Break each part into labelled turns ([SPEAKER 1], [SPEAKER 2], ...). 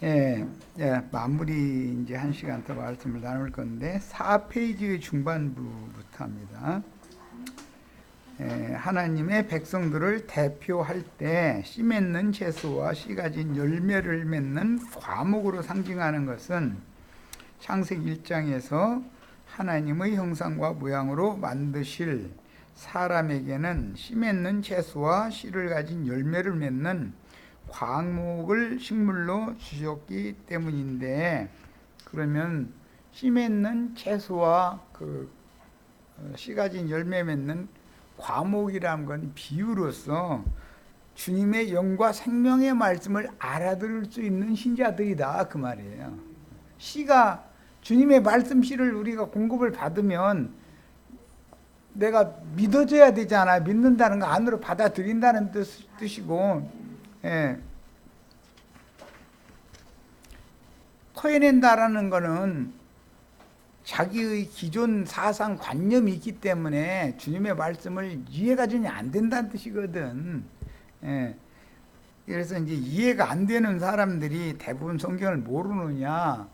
[SPEAKER 1] 예, 마무리 이제 한 시간 더 말씀을 나눌 건데 4페이지의 중반부부터 합니다. 하나님의 백성들을 대표할 때 씨 맺는 채소와 씨 가진 열매를 맺는 과목으로 상징하는 것은 창세기 1장에서 하나님의 형상과 모양으로 만드실 사람에게는 씨 맺는 채소와 씨를 가진 열매를 맺는 과목을 식물로 주셨기 때문인데, 그러면 씨 맺는 채소와 씨 가진 열매 맺는 과목이라는 건 비유로서 주님의 영과 생명의 말씀을 알아들을 수 있는 신자들이다 그 말이에요. 씨가 주님의 말씀 씨를 우리가 공급을 받으면 내가 믿어줘야 되잖아. 믿는다는 거 안으로 받아들인다는 뜻이고, 예. 토해낸다라는 거는 자기의 기존 사상 관념이 있기 때문에 주님의 말씀을 이해가 전혀 안 된다는 뜻이거든. 예. 그래서 이제 이해가 안 되는 사람들이 대부분 성경을 모르느냐.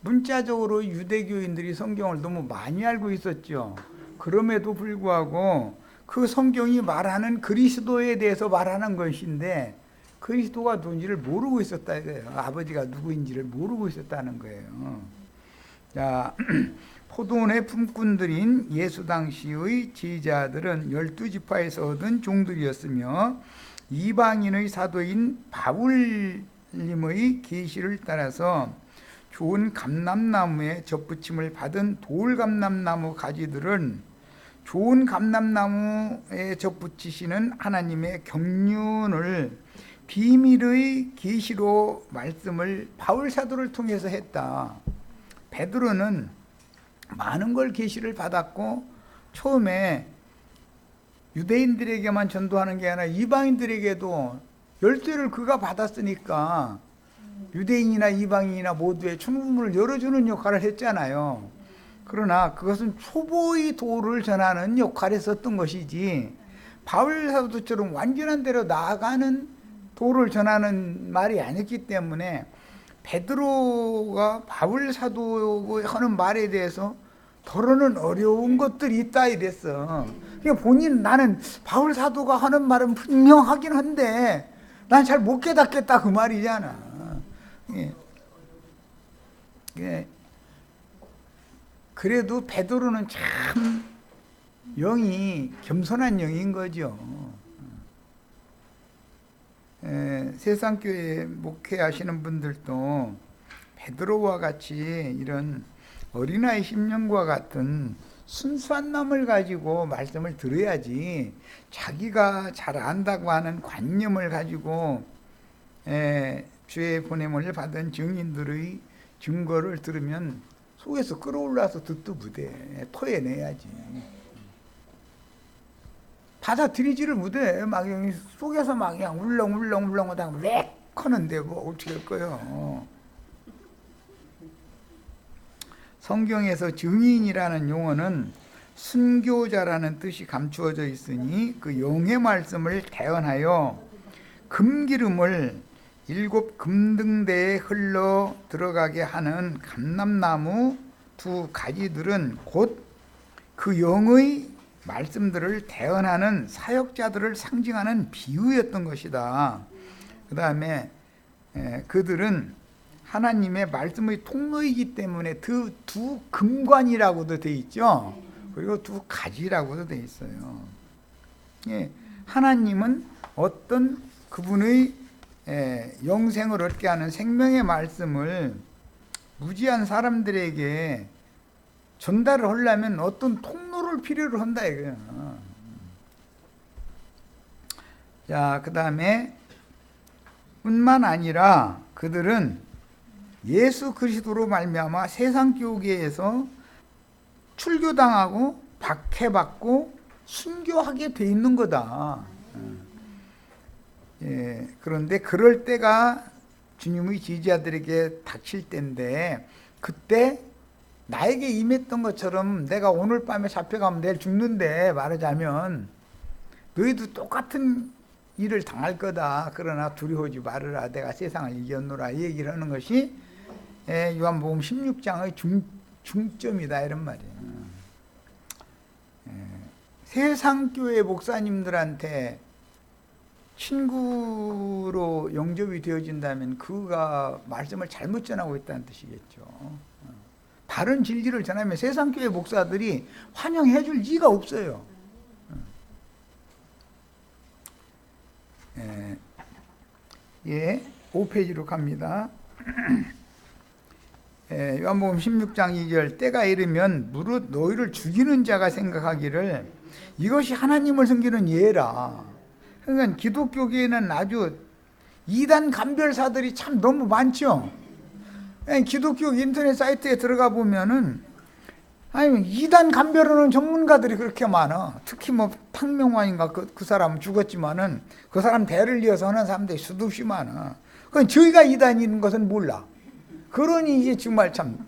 [SPEAKER 1] 문자적으로 유대교인들이 성경을 너무 많이 알고 있었죠. 그럼에도 불구하고 그 성경이 말하는 그리스도에 대해서 말하는 것인데 그리스도가 누군지를 모르고 있었다 이거예요. 아버지가 누구인지를 모르고 있었다는 거예요. 자, 포도원의 품꾼들인 예수 당시의 제자들은 12지파에서 얻은 종들이었으며 이방인의 사도인 바울님의 계시를 따라서 좋은 감람나무에 접붙임을 받은 돌감람나무 가지들은 좋은 감람나무에 접붙이시는 하나님의 경륜을 비밀의 계시로 말씀을 바울 사도를 통해서 했다. 베드로는 많은 걸 계시를 받았고 처음에 유대인들에게만 전도하는 게 아니라 이방인들에게도 열쇠를 그가 받았으니까 유대인이나 이방인이나 모두의 천국문을 열어주는 역할을 했잖아요. 그러나 그것은 초보의 도를 전하는 역할을 했었던 것이지 바울 사도처럼 완전한 대로 나아가는 도를 전하는 말이 아니었기 때문에 베드로가 바울 사도가 하는 말에 대해서 더러는 어려운 것들이 있다 이랬어. 그러니까 본인 나는 바울 사도가 하는 말은 분명하긴 한데 난 잘 못 깨닫겠다 그 말이잖아. 예. 그래도 베드로는 참 영이 겸손한 영인 거죠. 세상교회 목회하시는 분들도 베드로와 같이 이런 어린아이 심령과 같은 순수한 마음을 가지고 말씀을 들어야지 자기가 잘 안다고 하는 관념을 가지고 주의 보냄을 받은 증인들의 증거를 들으면 속에서 끌어올라서 듣도 못해. 토해내야지. 받아들이지를 못해. 막 속에서 막 그냥 울렁울렁 하다가 왜 하는데 뭐 어떻게 할 거예요. 성경에서 증인이라는 용어는 순교자라는 뜻이 감추어져 있으니 그 영의 말씀을 대언하여 금기름을 7 금등대에 흘러 들어가게 하는 감람나무 2 가지들은 곧 그 영의 말씀들을 대언하는 사역자들을 상징하는 비유였던 것이다. 그 다음에 그들은 하나님의 말씀의 통로이기 때문에 그 2 금관이라고도 돼 있죠. 그리고 2 가지라고도 돼 있어요. 하나님은 어떤 그분의 영생을 얻게 하는 생명의 말씀을 무지한 사람들에게 전달을 하려면 어떤 통로를 필요로 한다 이거예요. 자, 그 다음에 뿐만 아니라 그들은 예수 그리스도로 말미암아 세상 교계에서 출교당하고 박해받고 순교하게 돼 있는 거다. 그런데 그럴 때가 주님의 제자들에게 닥칠 때인데 그때 나에게 임했던 것처럼 내가 오늘 밤에 잡혀가면 내일 죽는데 말하자면 너희도 똑같은 일을 당할 거다. 그러나 두려워하지 말으라. 내가 세상을 이겼노라. 이 얘기를 하는 것이 요한복음 16장의 중점이다 이런 말이에요. 세상 교회 목사님들한테 친구로 영접이 되어진다면 그가 말씀을 잘못 전하고 있다는 뜻이겠죠. 바른 진리를 전하면 세상 교회 목사들이 환영해 줄 리가 없어요. 예, 5페이지로 갑니다. 요한복음 16장 2절 때가 이르면 무릇 너희를 죽이는 자가 생각하기를 이것이 하나님을 섬기는 예라. 그러니까 기독교계에는 아주 이단 감별사들이 참 너무 많죠. 기독교 인터넷 사이트에 들어가 보면은 아니 이단 감별하는 전문가들이 그렇게 많아. 특히 뭐 탕명환인가 그 사람은 죽었지만은 그 사람 대를 이어서 하는 사람들이 수없이 많아. 그건 저희가 이단인 것은 몰라. 그러니 이게 정말 참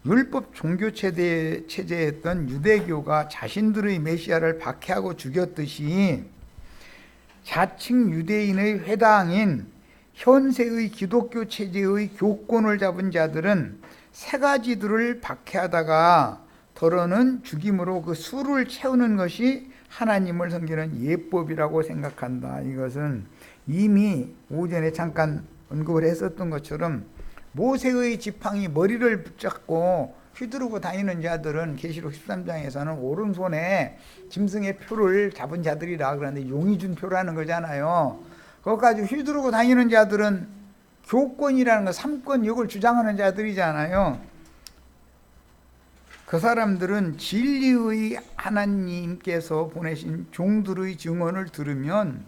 [SPEAKER 1] 율법 종교 체제였던 유대교가 자신들의 메시아를 박해하고 죽였듯이 자칭 유대인의 회당인 현세의 기독교 체제의 교권을 잡은 자들은 세 가지들을 박해하다가 더러는 죽임으로 그 수를 채우는 것이 하나님을 섬기는 예법이라고 생각한다. 이것은 이미 오전에 잠깐 언급을 했었던 것처럼 모세의 지팡이 머리를 붙잡고 휘두르고 다니는 자들은 계시록 13장에서는 오른손에 짐승의 표를 잡은 자들이라 그러는데 용이 준 표라는 거잖아요. 그것까지 휘두르고 다니는 자들은 교권이라는 거, 삼권 이걸 주장하는 자들이잖아요. 그 사람들은 진리의 하나님께서 보내신 종들의 증언을 들으면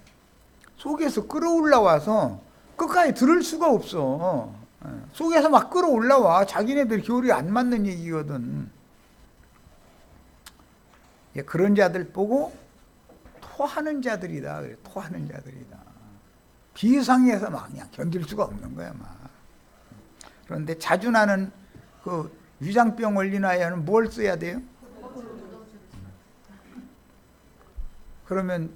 [SPEAKER 1] 속에서 끌어올라와서 끝까지 들을 수가 없어. 속에서 막 끌어올라와. 자기네들 교리 안 맞는 얘기거든. 그런 자들 보고 토하는 자들이다. 그래, 토하는 자들이다. 비상해서 막 그냥 견딜 수가 없는 거야, 막. 그런데 자주 나는 그 위장병 원리나에는 뭘 써야 돼요? 그러면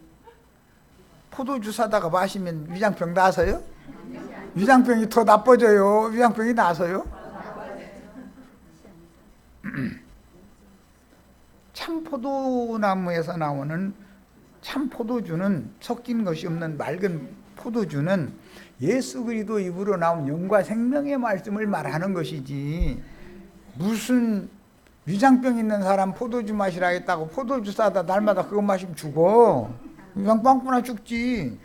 [SPEAKER 1] 포도주 사다가 마시면 위장병 나서요? 위장병이 더 나빠져요? 위장병이 나서요? 참포도나무에서 나오는 참포도주는 섞인 것이 없는 맑은 포도주는 예수 그리스도 입으로 나온 영과 생명의 말씀을 말하는 것이지 무슨 위장병 있는 사람 포도주 마시라 했다고 포도주 사다 날마다 그거 마시면 죽어. 위장 빵꾸나 죽지.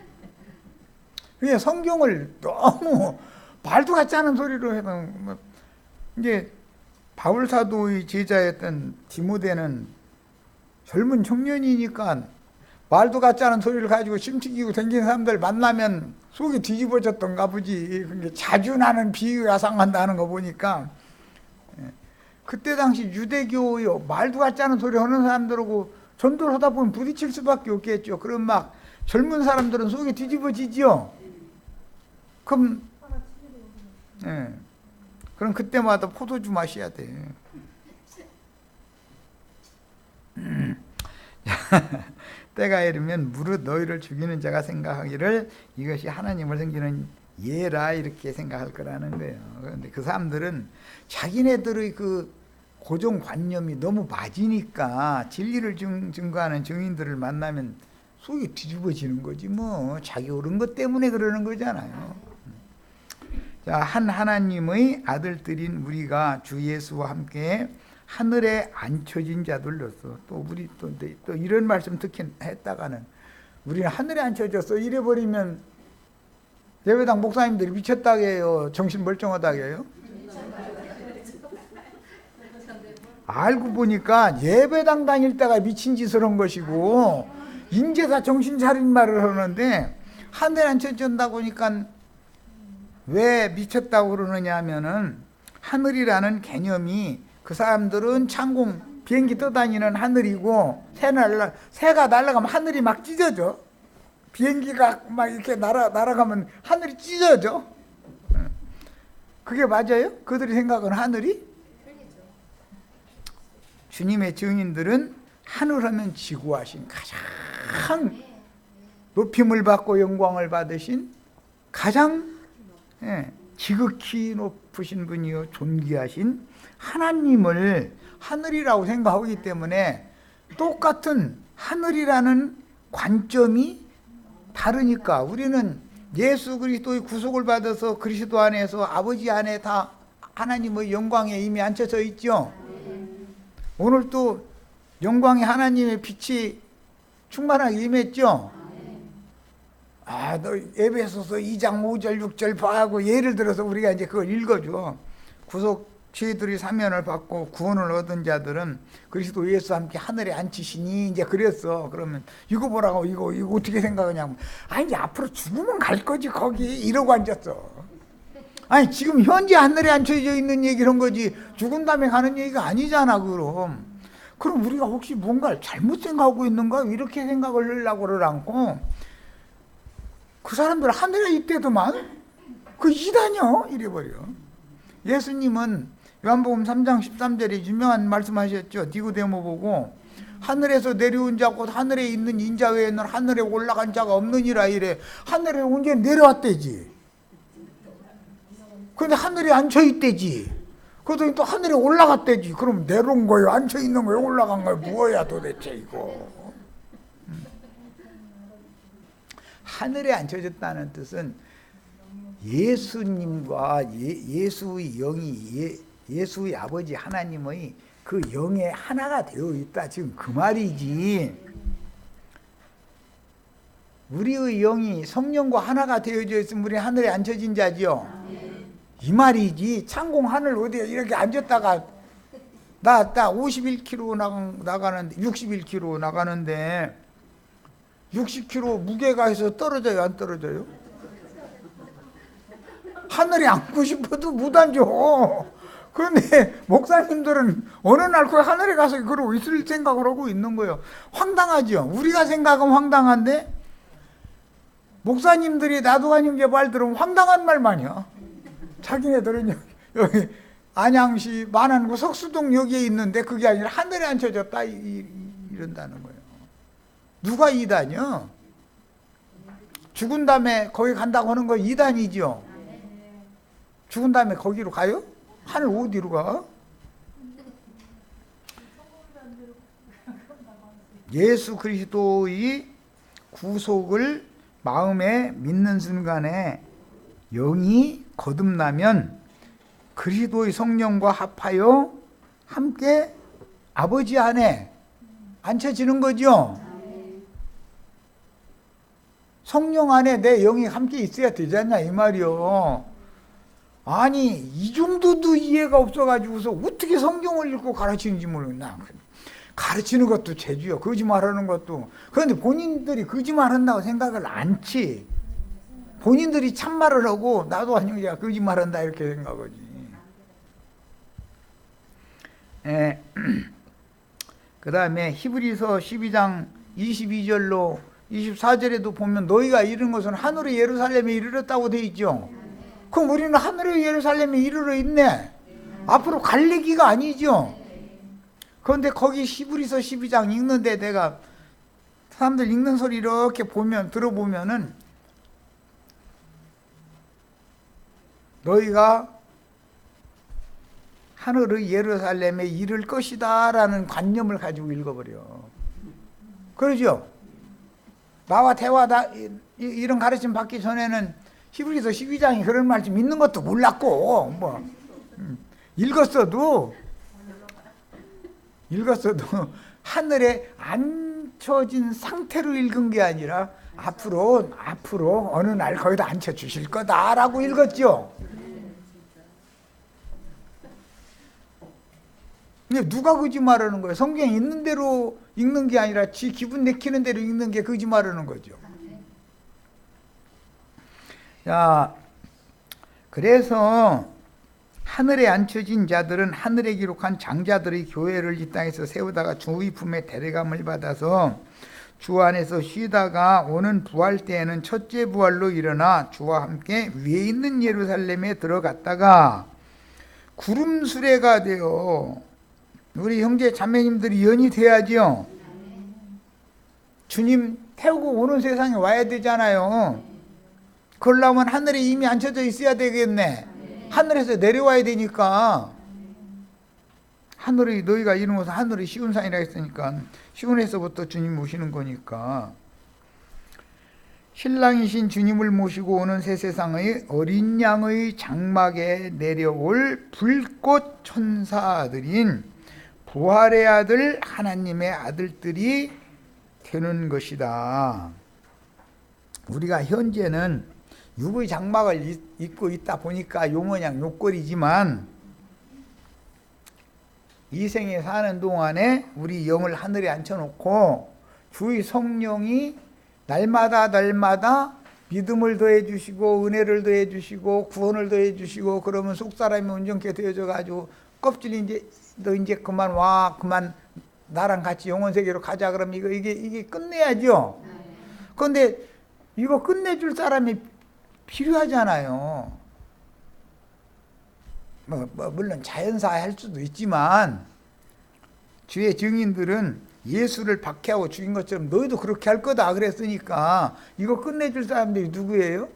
[SPEAKER 1] 그게 성경을 너무 말도 같지 않은 소리로 해서 이제 바울 사도의 제자였던 디모데는 젊은 청년이니까 말도 같지 않은 소리를 가지고 심튀기고 댕기는 사람들 만나면 속이 뒤집어졌던가 보지. 자주 나는 비유가 상한다는 거 보니까 그때 당시 유대교 말도 같지 않은 소리 하는 사람들하고 전도를 하다 보면 부딪힐 수밖에 없겠죠. 그럼 막 젊은 사람들은 속이 뒤집어지지요. 그럼 그럼 그때마다 포도주 마셔야 돼. 때가 이르면 무릇 너희를 죽이는 자가 생각하기를 이것이 하나님을 섬기는 예라 이렇게 생각할 거라는 거예요. 그런데 그 사람들은 자기네들의 그 고정관념이 너무 맞으니까 진리를 증거하는 증인들을 만나면 속이 뒤집어지는 거지 뭐. 자기 옳은 것 때문에 그러는 거잖아요. 자, 한 하나님의 아들들인 우리가 주 예수와 함께 하늘에 앉혀진 자들로서 또 우리 또 이런 말씀 듣긴 했다가는 우리는 하늘에 앉혀졌어 이래버리면 예배당 목사님들이 미쳤다고 해요? 정신 멀쩡하다고 해요? 알고 보니까 예배당 다닐 때가 미친 짓을 한 것이고 이제 다 정신 차린 말을 하는데 하늘에 앉혀진다고 하니까 왜 미쳤다고 그러느냐 하면은 하늘이라는 개념이 그 사람들은 창공 비행기 떠다니는 하늘이고 새가 날아가면 하늘이 막 찢어져. 비행기가 막 이렇게 날아가면 하늘이 찢어져. 그게 맞아요? 그들이 생각하는 하늘이? 주님의 증인들은 하늘하면 지구하신 가장 높임을 받고 영광을 받으신 가장 지극히 높으신 분이요 존귀하신 하나님을 하늘이라고 생각하기 때문에 똑같은 하늘이라는 관점이 다르니까 우리는 예수 그리스도의 구속을 받아서 그리스도 안에서 아버지 안에 다 하나님의 영광에 이미 앉혀져 있죠. 오늘 또 영광의 하나님의 빛이 충만하게 임했죠. 너 에베소서 2장 5절 6절 봐하고 예를 들어서 우리가 이제 그걸 읽어줘. 구속 죄들이 사면을 받고 구원을 얻은 자들은 그리스도 예수 함께 하늘에 앉히시니 이제 그랬어. 그러면 이거 보라고 이거 어떻게 생각하냐면 이제 앞으로 죽으면 갈 거지 거기 이러고 앉았어. 아니 지금 현재 하늘에 앉혀져 있는 얘기를 한 거지 죽은 다음에 가는 얘기가 아니잖아. 그럼 우리가 혹시 뭔가를 잘못 생각하고 있는가 이렇게 생각을 하려고 그러고 그 사람들 하늘에 있대도만 그 이다녀 이래버려. 예수님은 요한복음 3장 13절에 유명한 말씀하셨죠. 니고데모 보고 하늘에서 내려온 자 곧 하늘에 있는 인자 외에는 하늘에 올라간 자가 없느니라 이래. 하늘에 언제 내려왔대지. 근데 하늘에 앉혀있대지. 그러더니 또 하늘에 올라갔대지. 그럼 내려온 거예요? 앉혀있는 거예요? 올라간 거예요? 뭐야 도대체 이거. 하늘에 앉혀졌다는 뜻은 예수님과 예수의 영이 예수의 아버지 하나님의 그 영에 하나가 되어 있다. 지금 그 말이지. 우리의 영이 성령과 하나가 되어져 있으면 우리 하늘에 앉혀진 자죠. 이 말이지. 창공 하늘 어디에 이렇게 앉았다가 나 51km 나가는데 61km 나가는데 60km 무게가 해서 떨어져요? 안 떨어져요? 하늘에 앉고 싶어도 못 앉아. 그런데 목사님들은 어느 날 그 하늘에 가서 그러고 있을 생각을 하고 있는 거예요. 황당하죠. 우리가 생각하면 황당한데 목사님들이 나도아님 말 들으면 황당한 말만이야. 자기네들은 여기 안양시 만안구 석수동 여기에 있는데 그게 아니라 하늘에 앉혀졌다 이런다는 거예요. 누가 이단이요? 죽은 다음에 거기 간다고 하는 거 이단이죠. 죽은 다음에 거기로 가요? 하늘 어디로 가? 예수 그리스도의 구속을 마음에 믿는 순간에 영이 거듭나면 그리스도의 성령과 합하여 함께 아버지 안에 앉혀지는 거죠. 성령 안에 내 영이 함께 있어야 되지 않냐 이 말이요. 아니 이 정도도 이해가 없어가지고서 어떻게 성경을 읽고 가르치는지 모르겠나. 가르치는 것도 재주요. 거짓말하는 것도. 그런데 본인들이 거짓말한다고 생각을 않지. 본인들이 참말을 하고 나도 아니고 거짓말한다 이렇게 생각하지. 그 다음에 히브리서 12장 22절로 24절에도 보면 너희가 이른 것은 하늘의 예루살렘에 이르렀다고 돼 있죠. 그럼 우리는 하늘의 예루살렘에 이르러 있네. 앞으로 갈 얘기가 아니죠. 그런데 거기 히브리서 12장 읽는데 내가 사람들 읽는 소리 이렇게 들어보면은 너희가 하늘의 예루살렘에 이를 것이다 라는 관념을 가지고 읽어버려. 그러죠? 나와 대화다 이런 가르침 받기 전에는 히브리서 12장이 그런 말씀 있는 것도 몰랐고 읽었어도 하늘에 앉혀진 상태로 읽은 게 아니라 앞으로 어느 날 거기다 앉혀 주실 거다라고 읽었죠. 근데 누가 거짓말하는 거예요? 성경에 있는 대로 읽는 게 아니라 지 기분 내키는 대로 읽는 게 거짓말하는 거죠. 자, 그래서 하늘에 앉혀진 자들은 하늘에 기록한 장자들의 교회를 이 땅에서 세우다가 주의 품에 데려감을 받아서 주 안에서 쉬다가 오는 부활 때에는 첫째 부활로 일어나 주와 함께 위에 있는 예루살렘에 들어갔다가 구름 수레가 되어 우리 형제 자매님들이 연이 돼야죠. 주님 태우고 오는 세상에 와야 되잖아요. 그러려면 하늘에 이미 앉혀져 있어야 되겠네. 하늘에서 내려와야 되니까. 하늘이 너희가 이런 것은 하늘이 시온산이라 했으니까 시온에서부터 주님 모시는 거니까. 신랑이신 주님을 모시고 오는 새 세상의 어린 양의 장막에 내려올 불꽃 천사들인 부활의 아들 하나님의 아들들이 되는 것이다. 우리가 현재는 육의 장막을 입고 있다 보니까 요 모양 요꼴이지만 이 생에 사는 동안에 우리 영을 하늘에 앉혀놓고 주의 성령이 날마다 믿음을 더해 주시고 은혜를 더해 주시고 구원을 더해 주시고 그러면 속사람이 온전케 되어져 가지고 껍질이 이제 너 이제 그만 와, 그만 나랑 같이 영원 세계로 가자. 그러면 이게 끝내야죠. 그런데 이거 끝내줄 사람이 필요하잖아요. 물론 자연사 할 수도 있지만 주의 증인들은 예수를 박해하고 죽인 것처럼 너희도 그렇게 할 거다 그랬으니까 이거 끝내줄 사람들이 누구예요?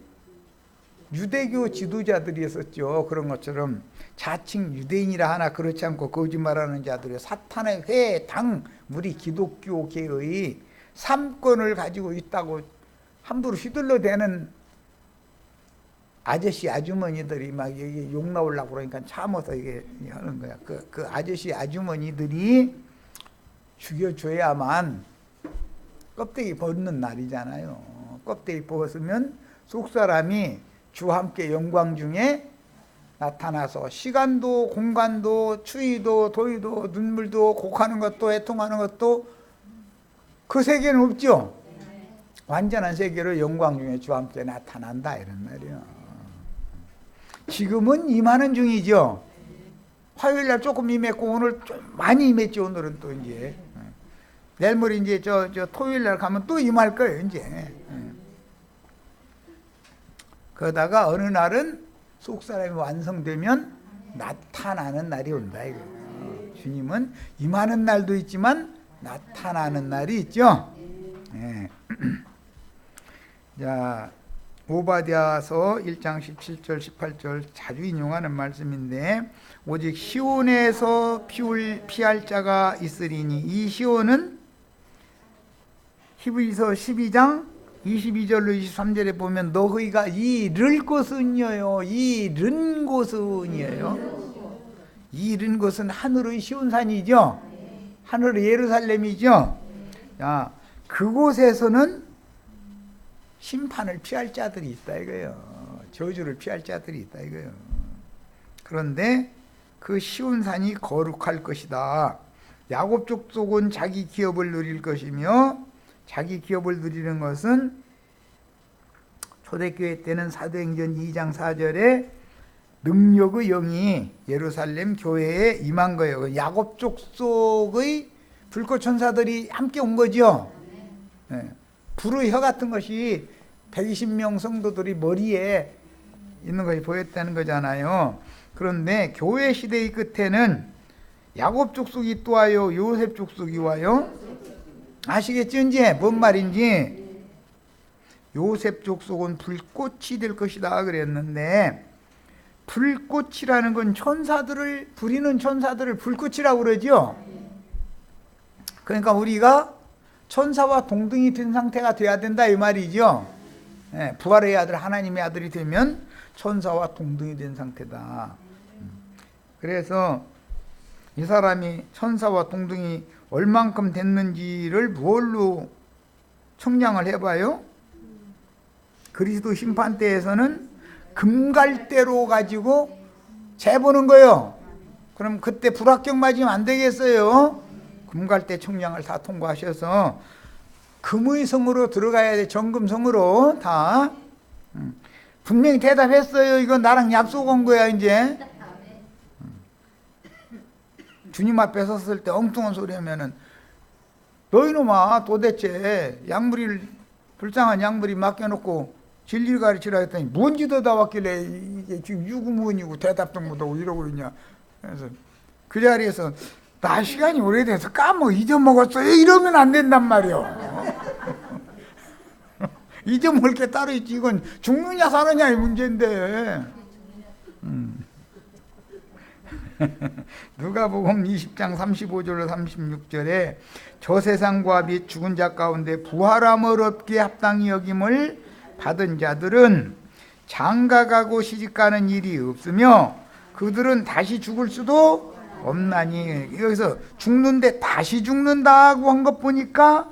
[SPEAKER 1] 유대교 지도자들이었었죠. 그런 것처럼 자칭 유대인이라 하나 그렇지 않고 거짓말하는 자들이 사탄의 회당 우리 기독교계의 3권을 가지고 있다고 함부로 휘둘러대는 아저씨 아주머니들이 막 여기 욕 나오려고 그러니까 참아서 이게 하는 거야. 그 아저씨 아주머니들이 죽여줘야만 껍데기 벗는 날이잖아요. 껍데기 벗으면 속사람이 주와 함께 영광 중에 나타나서 시간도 공간도 추위도 더위도 눈물도 곡하는 것도 애통하는 것도 그 세계는 없죠. 완전한 세계로 영광 중에 주와 함께 나타난다 이런 말이에요. 지금은 임하는 중이죠. 화요일날 조금 임했고 오늘 좀 많이 임했지. 오늘은 또 이제 내일 모레 이제 저 토요일날 가면 또 임할 거예요 이제. 그러다가 어느 날은 속사람이 완성되면 나타나는 날이 온다 이거. 주님은 임하는 날도 있지만 나타나는 날이 있죠. 네. 자, 오바댜서 1장 17절 18절 자주 인용하는 말씀인데 오직 시온에서 피할 자가 있으리니 이 시온은 히브리서 12장 22절로 23절에 보면 너희가 이를 곳은요 이른 곳은이에요. 이른 곳은 하늘의 시온산이죠. 하늘의 예루살렘이죠. 자, 그곳에서는 심판을 피할 자들이 있다 이거예요. 저주를 피할 자들이 있다 이거예요. 그런데 그 시온산이 거룩할 것이다. 야곱 족속은 자기 기업을 누릴 것이며 자기 기업을 누리는 것은 초대교회 때는 사도행전 2장 4절에 능력의 영이 예루살렘 교회에 임한 거예요. 야곱 족속의 불꽃 천사들이 함께 온 거죠. 네. 불의 혀 같은 것이 120명 성도들이 머리에 있는 것이 보였다는 거잖아요. 그런데 교회 시대의 끝에는 야곱 족속이 또 와요, 요셉 족속이 와요. 아시겠죠 이제 뭔 말인지? 요셉 족속은 불꽃이 될 것이다 그랬는데 불꽃이라는 건 천사들을 부리는 천사들을 불꽃이라고 그러죠. 그러니까 우리가 천사와 동등이 된 상태가 돼야 된다 이 말이죠. 네, 부활의 아들 하나님의 아들이 되면 천사와 동등이 된 상태다. 그래서 이 사람이 천사와 동등이 얼만큼 됐는지를 무엇로 청량을 해봐요? 그리스도 심판 때에서는 금갈대로 가지고 재보는 거예요. 그럼 그때 불합격 맞으면 안 되겠어요. 금갈대 청량을 다 통과하셔서 금의 성으로 들어가야 돼. 정금성으로 다. 분명히 대답했어요. 이건 나랑 약속한 거야 이제. 주님 앞에 섰을 때 엉뚱한 소리 하면은 너희놈아 도대체 양무리를 불쌍한 양무리 맡겨놓고 진리를 가르치라 했더니 뭔지도 다 왔길래 이게 지금 유구무원이고 대답도 못하고 이러고 있냐. 그래서 그 자리에서 나 시간이 오래돼서 잊어먹었어요. 이러면 안 된단 말이요. 잊어먹을 게 따로 있지. 이건 죽느냐 사느냐의 문제인데. 누가복음 20장 35절 36절에 저 세상과 및 죽은 자 가운데 부활함을 얻기에 합당히 여김을 받은 자들은 장가가고 시집가는 일이 없으며 그들은 다시 죽을 수도 없나니. 여기서 죽는데 다시 죽는다고 한 것 보니까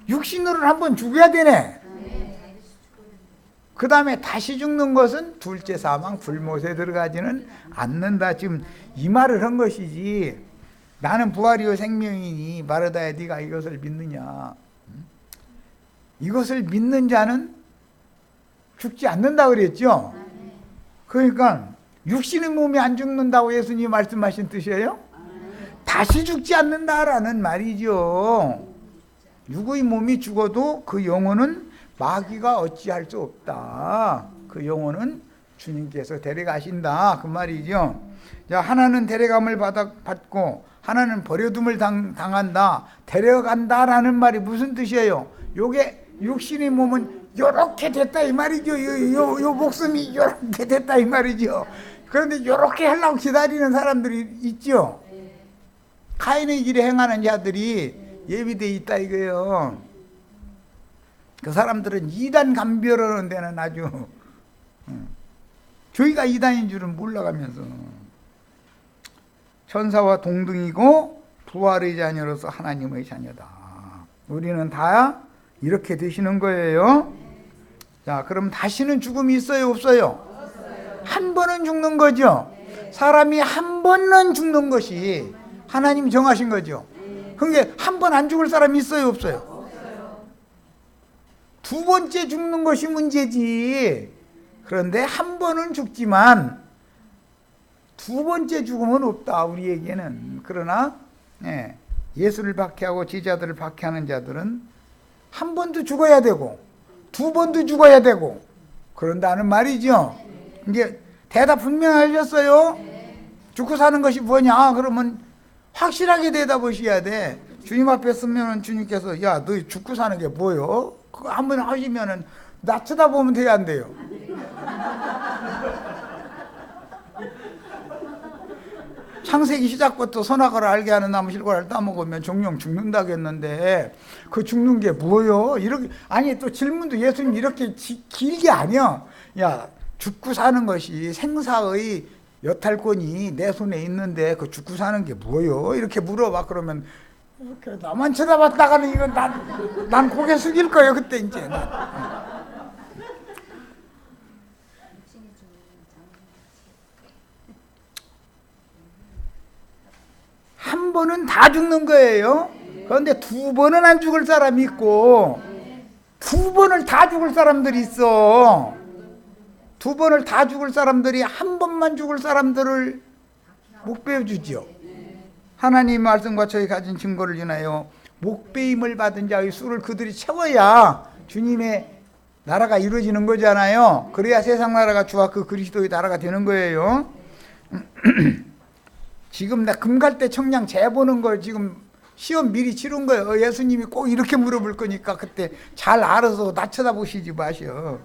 [SPEAKER 1] 육신으로는 한번 죽어야 되네. 그 다음에 다시 죽는 것은 둘째 사망 불못에 들어가지는 않는다. 지금 이 말을 한 것이지. 나는 부활이요 생명이니 마르다야 네가 이것을 믿느냐. 이것을 믿는 자는 죽지 않는다 그랬죠. 그러니까 육신의 몸이 안 죽는다고 예수님이 말씀하신 뜻이에요? 다시 죽지 않는다라는 말이죠. 누구의 몸이 죽어도 그 영혼은 마귀가 어찌할 수 없다. 그 영혼은 주님께서 데려가신다. 그 말이죠. 자, 하나는 데려감을 받고 하나는 버려둠을 당한다. 데려간다라는 말이 무슨 뜻이에요? 요게 육신의 몸은 요렇게 됐다 이 말이죠. 요 목숨이 요렇게 됐다 이 말이죠. 그런데 요렇게 하려고 기다리는 사람들이 있죠. 카인의 길에 행하는 자들이 예비되어 있다 이거예요. 그 사람들은 이단 감별하는 데는 아주 저희가 이단인 줄은 몰라가면서 천사와 동등이고 부활의 자녀로서 하나님의 자녀다. 우리는 다 이렇게 되시는 거예요. 자, 그럼 다시는 죽음이 있어요 없어요? 한 번은 죽는 거죠. 사람이 한 번은 죽는 것이 하나님 정하신 거죠. 그게 한 번 안 죽을 사람이 있어요 없어요? 두 번째 죽는 것이 문제지. 그런데 한 번은 죽지만 두 번째 죽음은 없다 우리에게는. 그러나 예수를 박해하고 제자들을 박해하는 자들은 한 번도 죽어야 되고 두 번도 죽어야 되고 그런다는 말이죠. 이게 대답 분명하셨어요. 죽고 사는 것이 뭐냐 그러면 확실하게 대답하셔야 돼. 주님 앞에 서면 주님께서 야 너 죽고 사는 게 뭐요? 그거 한번 하시면은 나 쳐다보면 돼야 안 돼요? 창세기 시작부터 선악과를 알게 하는 나무 실과를 따먹으면 종종 죽는다겠는데 그 죽는 게 뭐요? 이렇게 아니 또 질문도 예수님 이렇게 길게 아니야. 야 죽고 사는 것이 생사의 여탈권이 내 손에 있는데 그 죽고 사는 게 뭐요? 이렇게 물어봐. 그러면 이렇게 나만 쳐다봤다가는 이건 난 고개 숙일 거예요 그때 이제. 한 번은 다 죽는 거예요. 그런데 두 번은 안 죽을 사람이 있고 두 번을 다 죽을 사람들이 있어. 두 번을 다 죽을 사람들이 한 번만 죽을 사람들을 목배워주죠. 하나님 말씀과 저희 가진 증거를 인하여 목배임을 받은 자의 수를 그들이 채워야 주님의 나라가 이루어지는 거잖아요. 그래야 세상 나라가 주와 그 그리스도의 나라가 되는 거예요. 지금 나 금갈대 청량 재보는 걸 지금 시험 미리 치른 거예요. 예수님이 꼭 이렇게 물어볼 거니까 그때 잘 알아서 나 쳐다보시지 마셔.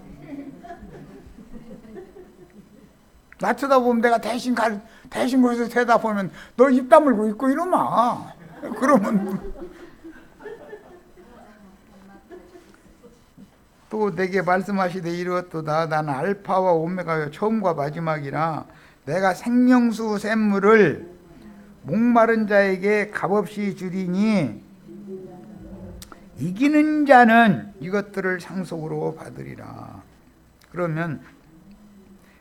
[SPEAKER 1] 나 쳐다보면 내가 대신 거기서 대답하면 너 입 다물고 있고 이러마. 그러면 또 내게 말씀하시되 이르었도다. 나는 알파와 오메가요 처음과 마지막이라 내가 생명수 샘물을 목마른 자에게 값없이 주리니 이기는 자는 이것들을 상속으로 받으리라. 그러면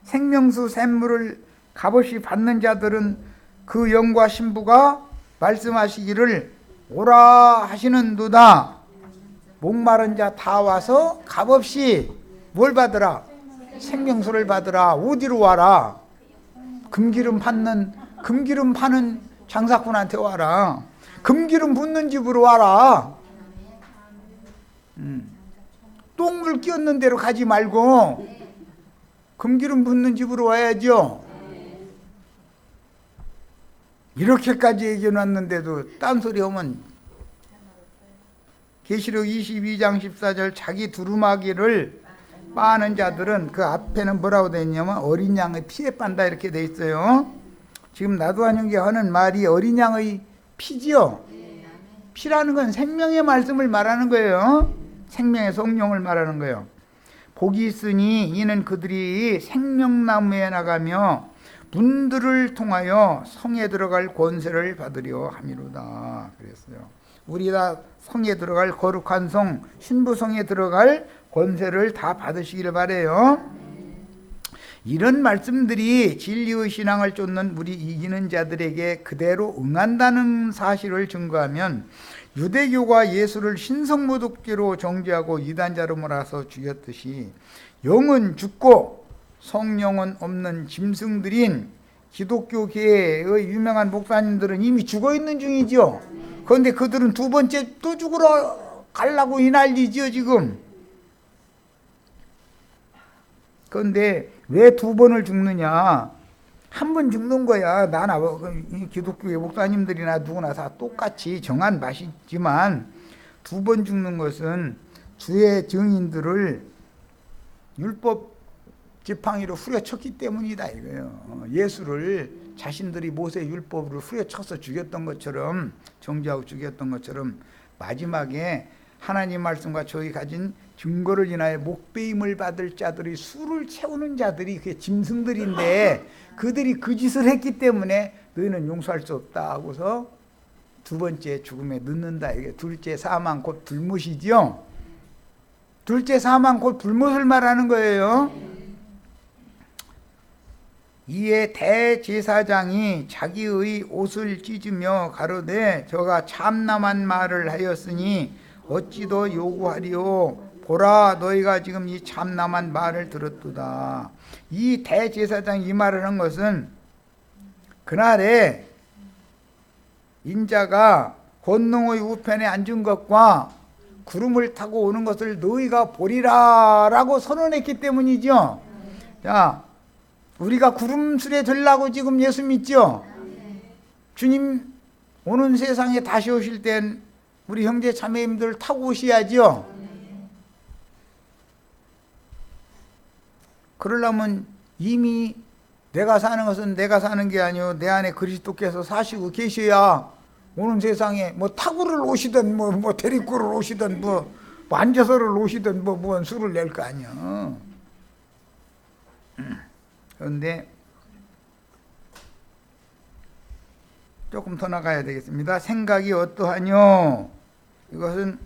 [SPEAKER 1] 생명수 샘물을 값없이 받는 자들은 그 영과 신부가 말씀하시기를 오라 하시는도다. 목마른 자 다 와서 값없이 뭘 받으라? 생명수를 받으라. 어디로 와라? 금기름 파는 장사꾼한테 와라. 금기름 붓는 집으로 와라. 똥물 끼얹는 데로 가지 말고 금기름 붓는 집으로 와야죠. 이렇게까지 얘기해놨는데도 딴소리 하면 계시록 22장 14절 자기 두루마기를 빠는 자들은 그 앞에는 뭐라고 되어 있냐면 어린 양의 피에 빤다 이렇게 되어 있어요. 지금 나도한 형제가 하는 말이 어린 양의 피지요. 피라는 건 생명의 말씀을 말하는 거예요. 생명의 성령을 말하는 거예요. 복이 있으니 이는 그들이 생명나무에 나가며 문들을 통하여 성에 들어갈 권세를 받으려 함이로다 그랬어요. 우리 다 성에 들어갈 거룩한 성, 신부성에 들어갈 권세를 다 받으시기를 바래요. 이런 말씀들이 진리의 신앙을 쫓는 우리 이기는 자들에게 그대로 응한다는 사실을 증거하면 유대교가 예수를 신성모독죄로 정죄하고 이단자로 몰아서 죽였듯이 영은 죽고 성령은 없는 짐승들인 기독교계의 유명한 목사님들은 이미 죽어있는 중이죠. 그런데 그들은 두 번째 또 죽으러 가려고 이 난리죠 지금. 그런데 왜 두 번을 죽느냐? 한 번 죽는 거야. 나나 기독교의 목사님들이나 누구나 다 똑같이 정한 맛이지만 두 번 죽는 것은 주의 증인들을 율법 지팡이로 후려쳤기 때문이다 이거예요. 예수를 자신들이 모세 율법으로 후려쳐서 죽였던 것처럼, 정죄하고 죽였던 것처럼 마지막에 하나님 말씀과 저희 가진 증거를 인하여 목배임을 받을 자들이 수를 채우는 자들이 그게 짐승들인데 그들이 그 짓을 했기 때문에 너희는 용서할 수 없다 하고서 두 번째 죽음에 넣는다. 이게 둘째 사망 곧 불못이죠. 둘째 사망 곧 불못을 말하는 거예요. 이에 대제사장이 자기의 옷을 찢으며 가로되 저가 참남한 말을 하였으니 어찌 더 요구하리오. 보라 너희가 지금 이 참남한 말을 들었도다. 이 대제사장이 이 말을 한 것은 그날에 인자가 권능의 우편에 앉은 것과 구름을 타고 오는 것을 너희가 보리라 라고 선언했기 때문이죠. 자, 우리가 구름술에 들라고 지금 예수 믿죠? 주님 오는 세상에 다시 오실 땐 우리 형제 자매님들 타고 오셔야죠. 그러려면 이미 내가 사는 것은 내가 사는 게 아니오 내 안에 그리스도께서 사시고 계셔야 오는 세상에 뭐 타구를 오시든 뭐 대리구를 오시든 뭐 앉아서를 오시든 뭔 수를 낼 거 아니야. 그런데 조금 더 나가야 되겠습니다. 생각이 어떠하뇨? 이것은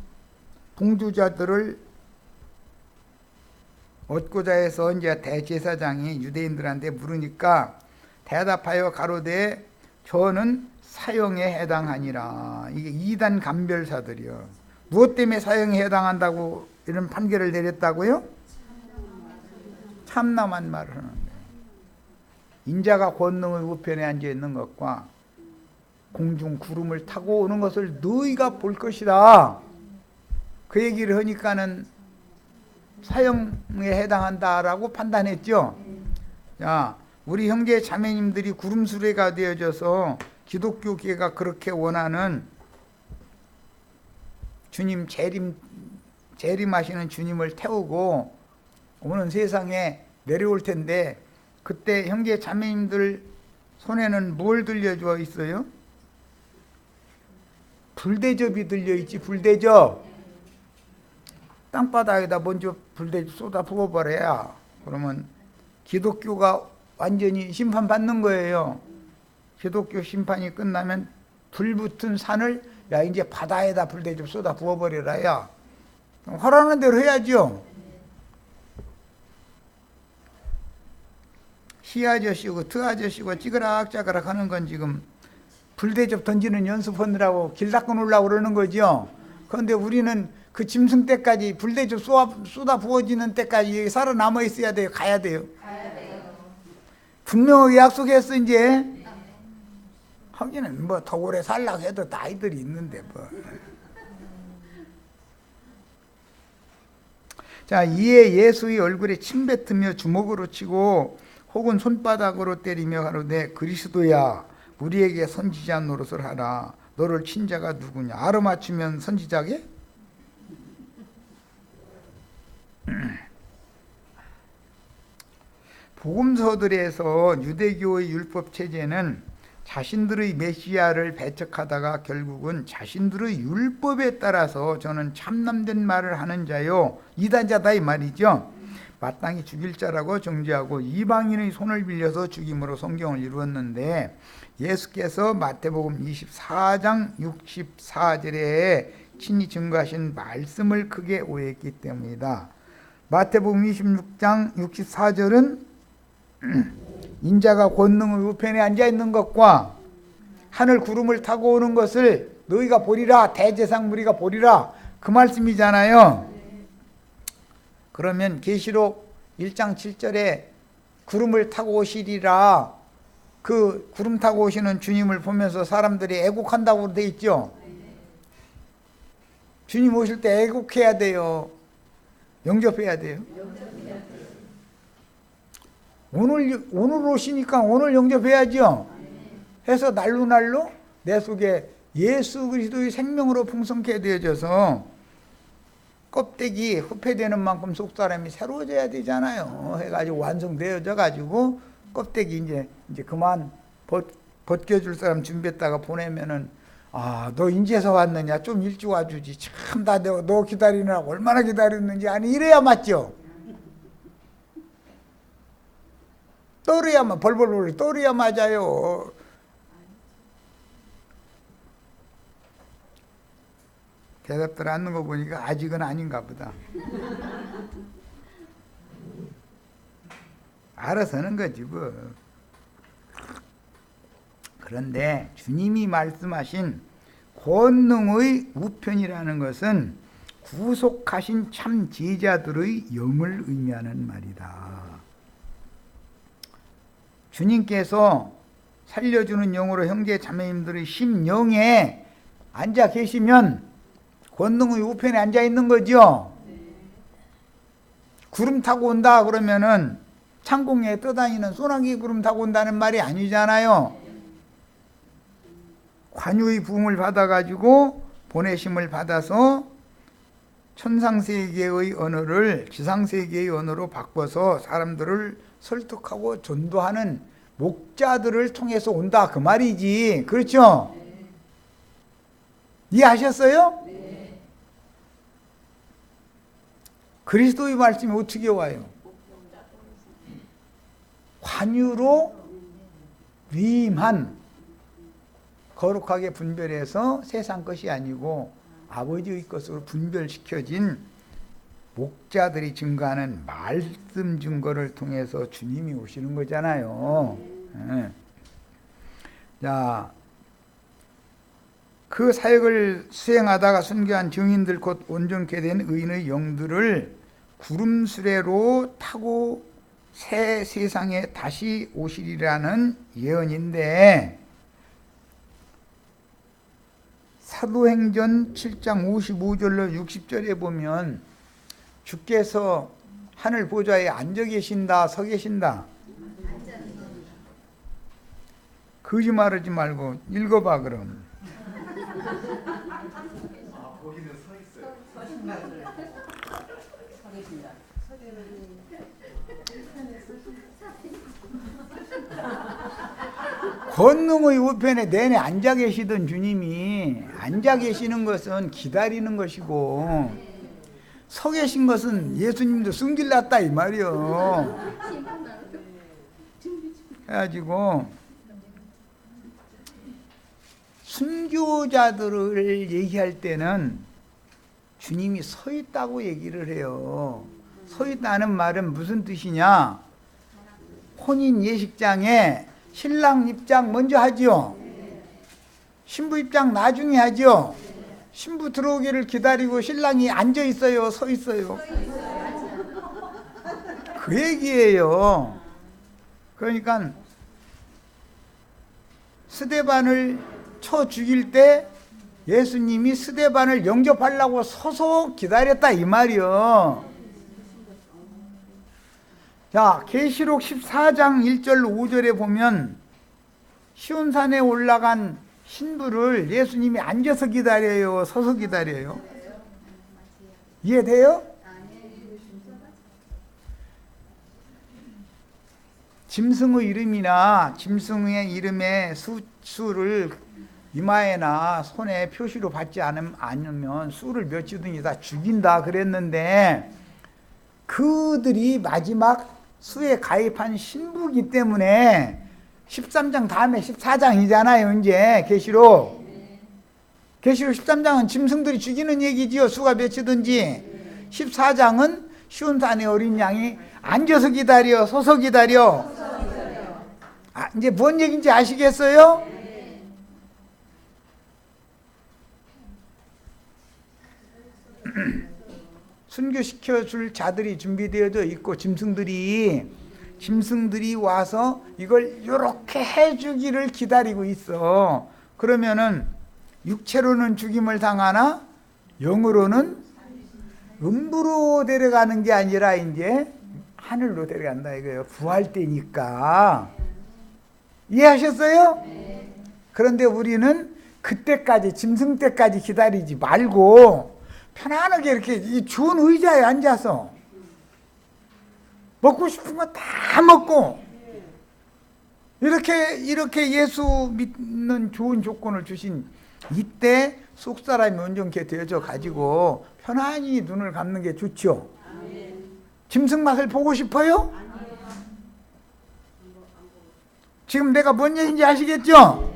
[SPEAKER 1] 봉주자들을 얻고자 해서 이제 대제사장이 유대인들한테 물으니까 대답하여 가로되 저는 사형에 해당하니라. 이게 이단 감별사들이요. 무엇 때문에 사형에 해당한다고 이런 판결을 내렸다고요? 참남한 말을 하는 거예요. 인자가 권능의 우편에 앉아 있는 것과 공중 구름을 타고 오는 것을 너희가 볼 것이다. 그 얘기를 하니까는 사형에 해당한다라고 판단했죠. 자, 우리 형제 자매님들이 구름수레가 되어져서 기독교계가 그렇게 원하는 주님 재림하시는 주님을 태우고 오는 세상에 내려올 텐데 그때 형제 자매님들 손에는 뭘 들려져 있어요? 불대접이 들려있지. 불대접. 땅바닥에다 먼저 불대접 쏟아 부어버려야 그러면 기독교가 완전히 심판받는 거예요. 기독교 심판이 끝나면 불붙은 산을 야 이제 바다에다 불대접 쏟아 부어버려라. 야 하라는 대로 해야죠. 시 아저씨고 트 아저씨고 찌그락짜그락 하는 건 지금 불대접 던지는 연습하느라고 길 닦아 놓으려고 그러는 거죠. 그런데 우리는 그 짐승 때까지 불대접 쏟아 부어지는 때까지 여기 살아남아 있어야 돼요. 가야 돼요. 분명하게 약속했어. 이제 하기는 뭐 더 오래 살라고 해도 나이들이 있는데 뭐. 자, 이에 예수의 얼굴에 침뱉으며 주먹으로 치고 혹은 손바닥으로 때리며 가로되 그리스도야 우리에게 선지자 노릇을 하라. 너를 친 자가 누구냐? 알아맞히면 선지자게? 복음서들에서 유대교의 율법 체제는 자신들의 메시아를 배척하다가 결국은 자신들의 율법에 따라서 저는 참남된 말을 하는 자요 이단자다 이 말이죠. 마땅히 죽일 자라고 정죄하고 이방인의 손을 빌려서 죽임으로 성경을 이루었는데, 예수께서 마태복음 24장 64절에 친히 증거하신 말씀을 크게 오해했기 때문이다. 마태복음 26장 64절은 인자가 권능의 우편에 앉아있는 것과 하늘 구름을 타고 오는 것을 너희가 보리라, 대제사장 무리가 보리라, 그 말씀이잖아요. 그러면 계시록 1장 7절에 구름을 타고 오시리라, 그 구름 타고 오시는 주님을 보면서 사람들이 애국한다고 돼 있죠. 주님 오실 때 애국해야 돼요? 영접해야 돼요? 오늘 오시니까 오늘 영접해야죠. 해서 날로 내 속에 예수 그리스도의 생명으로 풍성케 되어져서 껍데기 흡해되는 만큼 속사람이 새로워져야 되잖아요. 해가지고 완성되어져 가지고 껍데기 이제 그만 벗겨줄 사람 준비했다가 보내면은, 아, 너 인제서 왔느냐? 좀 일찍 와주지. 참, 너 기다리느라 얼마나 기다렸는지. 아니, 이래야 맞죠? 떨어야만, 벌벌벌 떨어야 맞아요. 대답들 않는 거 보니까 아직은 아닌가 보다. 알아서는 거지 뭐. 그런데 주님이 말씀하신 권능의 우편이라는 것은 구속하신 참 제자들의 영을 의미하는 말이다. 주님께서 살려주는 영으로 형제 자매님들의 심령에 앉아 계시면 권능의 우편에 앉아 있는 거죠. 구름 타고 온다 그러면은 창공에 떠다니는 소나기 구름 타고 온다는 말이 아니잖아요. 관유의 부음을 받아가지고 보내심을 받아서 천상세계의 언어를 지상세계의 언어로 바꿔서 사람들을 설득하고 전도하는 목자들을 통해서 온다 그 말이지. 그렇죠? 이해하셨어요? 네. 그리스도의 말씀이 어떻게 와요? 관유로 위임한, 거룩하게 분별해서 세상 것이 아니고 아버지의 것으로 분별시켜진 목자들이 증거하는 말씀 증거를 통해서 주님이 오시는 거잖아요. 네. 자, 그 사역을 수행하다가 순교한 증인들 곧 온전케 된 의인의 영들을 구름 수레로 타고 새 세상에 다시 오시리라는 예언인데, 사도행전 7장 55절로 60절에 보면 주께서 하늘 보좌에 앉아 계신다, 서 계신다? 거짓말하지 말고 읽어봐 그럼.
[SPEAKER 2] 거기는 서 있어요. 서 계신다.
[SPEAKER 1] 권능의 우편에 내내 앉아 계시던 주님이 앉아 계시는 것은 기다리는 것이고, 서 계신 것은 예수님도 승질났다 이 말이요. 해가지고 순교자들을 얘기할 때는 주님이 서 있다고 얘기를 해요. 서 있다는 말은 무슨 뜻이냐? 혼인 예식장에 신랑 입장 먼저 하죠. 신부 입장 나중에 하죠. 신부 들어오기를 기다리고 신랑이 앉아 있어요, 서 있어요? 그 얘기예요. 그러니까 스데반을 쳐 죽일 때 예수님이 스데반을 영접하려고 서서 기다렸다 이 말이요. 자, 계시록 14장 1절 5절에 보면 시온산에 올라간 신부를 예수님이 앉아서 기다려요? 서서 기다려요? 이해돼요? 짐승의 이름이나 짐승의 이름의 수를 이마에나 손에 표시로 받지 않으면 수를 며치든지 다 죽인다 그랬는데, 그들이 마지막 수에 가입한 신부이기 때문에 13장 다음에 14장이잖아요. 이제 계시록 13장은 짐승들이 죽이는 얘기지요. 수가 며치든지. 14장은 시온산의 어린 양이 앉아서 기다려, 서서 기다려. 이제 뭔 얘기인지 아시겠어요? 순교시켜줄 자들이 준비되어져 있고, 짐승들이 와서 이걸 이렇게 해주기를 기다리고 있어. 그러면은 육체로는 죽임을 당하나 영으로는 음부로 데려가는 게 아니라 이제 하늘로 데려간다 이거예요. 부활 때니까. 이해하셨어요? 그런데 우리는 그때까지, 짐승 때까지 기다리지 말고 편안하게 이렇게 이 좋은 의자에 앉아서 먹고 싶은 거 다 먹고, 이렇게 예수 믿는 좋은 조건을 주신 이때 속사람이 온전케 되어져 가지고 편안히 눈을 감는 게 좋죠. 짐승 맛을 보고 싶어요? 지금 내가 뭔 얘기인지 아시겠죠?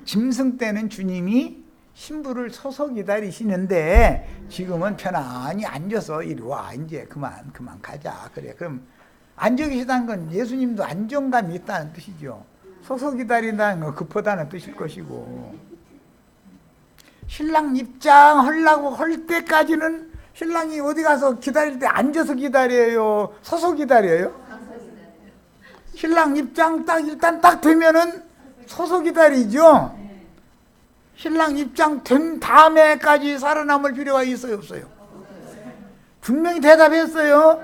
[SPEAKER 1] 짐승 때는 주님이 신부를 서서 기다리시는데, 지금은 편안히 앉아서 이리 와, 이제 그만 가자. 그래. 그럼 앉아 계시다는 건 예수님도 안정감이 있다는 뜻이죠. 서서 기다린다는 건 급하다는 뜻일 것이고, 신랑 입장하려고 할 때까지는 신랑이 어디 가서 기다릴 때 앉아서 기다려요? 서서 기다려요? 신랑 입장 일단 딱 되면은 서서 기다리죠? 신랑 입장 된 다음에까지 살아남을 필요가 있어요, 없어요? 분명히 대답했어요.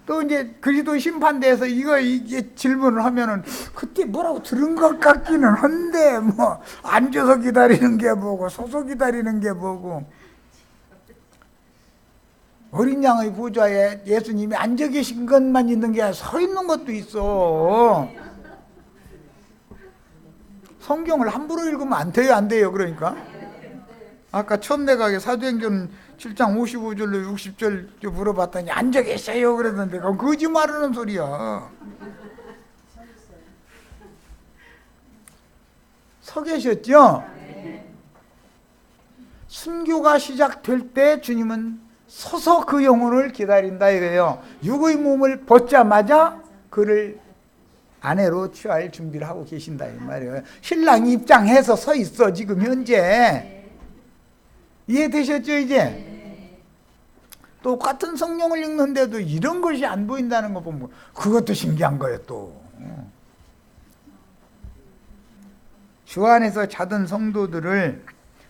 [SPEAKER 1] 또 이제 그리스도 심판대에서 이게 질문을 하면은 그때 뭐라고 들은 것 같기는 한데, 뭐 앉아서 기다리는 게 뭐고 서서 기다리는 게 뭐고. 어린 양의 보좌에 예수님이 앉아 계신 것만 있는 게 아니라 서 있는 것도 있어. 성경을 함부로 읽으면 안 돼요. 그러니까 아까 처음 내가 사도행전 7장 55절로 60절 물어봤더니 앉아 계세요 그랬는데, 그건 거짓말하는 소리야. 서 계셨죠? 순교가 시작될 때 주님은 서서 그 영혼을 기다린다 이거예요. 육의 몸을 벗자마자 그를 아내로 취할 준비를 하고 계신다 이 말이에요. 신랑이 입장해서 서 있어 지금 현재. 이해되셨죠 이제? 똑같은 성경을 읽는데도 이런 것이 안 보인다는 거 보면 그것도 신기한 거예요 또. 주 안에서 자던 성도들을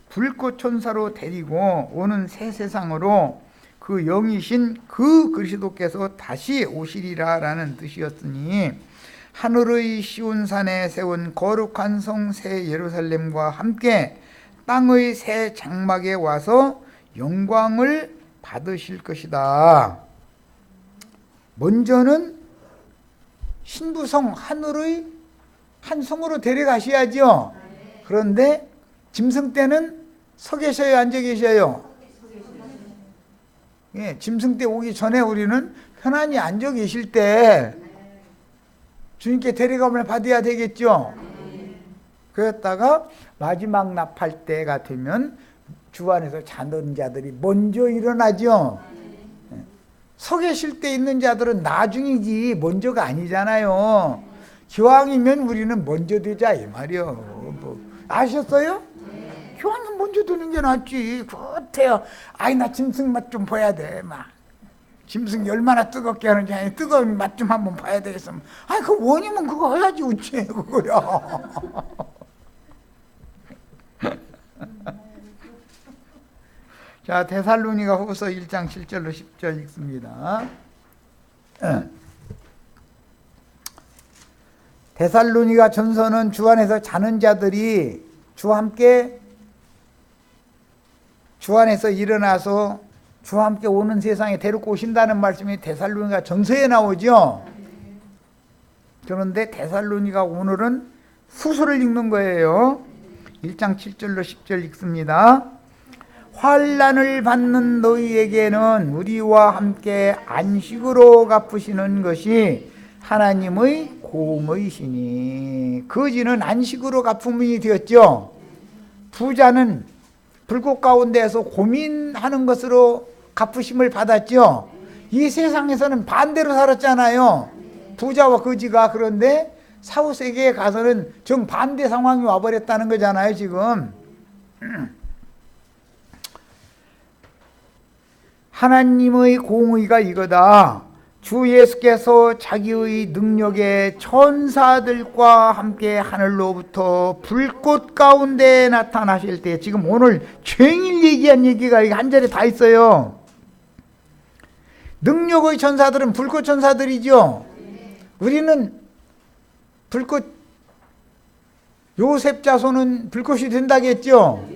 [SPEAKER 1] 불꽃 천사로 데리고 오는 새 세상으로 그 영이신 그 그리스도께서 다시 오시리라 라는 뜻이었으니, 하늘의 시온산에 세운 거룩한 성 새 예루살렘과 함께 땅의 새 장막에 와서 영광을 받으실 것이다. 먼저는 신부성 하늘의 한 성으로 데려가셔야죠. 그런데 짐승 때는 서 계셔요, 앉아 계셔요? 예, 짐승 때 오기 전에 우리는 편안히 앉아 계실 때 주님께 데려감을 받아야 되겠죠. 그랬다가 마지막 납할 때가 되면 주 안에서 자는 자들이 먼저 일어나죠. 서 계실 때 있는 자들은 나중이지 먼저가 아니잖아요. 기왕이면 우리는 먼저 되자 이 말이요. 뭐 아셨어요? 기왕이면 먼저 되는 게 낫지. 그렇대요. 아이 나 짐승 맛 좀 봐야 돼. 막 짐승이 얼마나 뜨겁게 하는지, 아니 뜨거운 맛 좀 한번 봐야 되겠어. 아니 그 원이면 그거 해야지 어째 그거야. 자, 데살로니가 후서 1장 7절로 10절 읽습니다. 데살로니가 전서는 주 안에서 자는 자들이 주와 함께 주 안에서 일어나서 주와 함께 오는 세상에 데리고 오신다는 말씀이 데살로니가 전서에 나오죠. 그런데 데살로니가 오늘은 후서를 읽는 거예요. 1장 7절로 10절 읽습니다. 환난을 받는 너희에게는 우리와 함께 안식으로 갚으시는 것이 하나님의 공의시니. 거지는 안식으로 갚음이 되었죠. 부자는 불꽃 가운데에서 고민하는 것으로 갚으심을 받았죠. 이 세상에서는 반대로 살았잖아요. 부자와 거지가. 그런데 사후세계에 가서는 정반대 상황이 와버렸다는 거잖아요, 지금. 하나님의 공의가 이거다. 주 예수께서 자기의 능력에 천사들과 함께 하늘로부터 불꽃 가운데 나타나실 때, 지금 오늘 종일 얘기한 얘기가 한 자리에 다 있어요. 능력의 천사들은 불꽃 천사들이죠. 우리는 불꽃, 요셉 자손은 불꽃이 된다겠죠.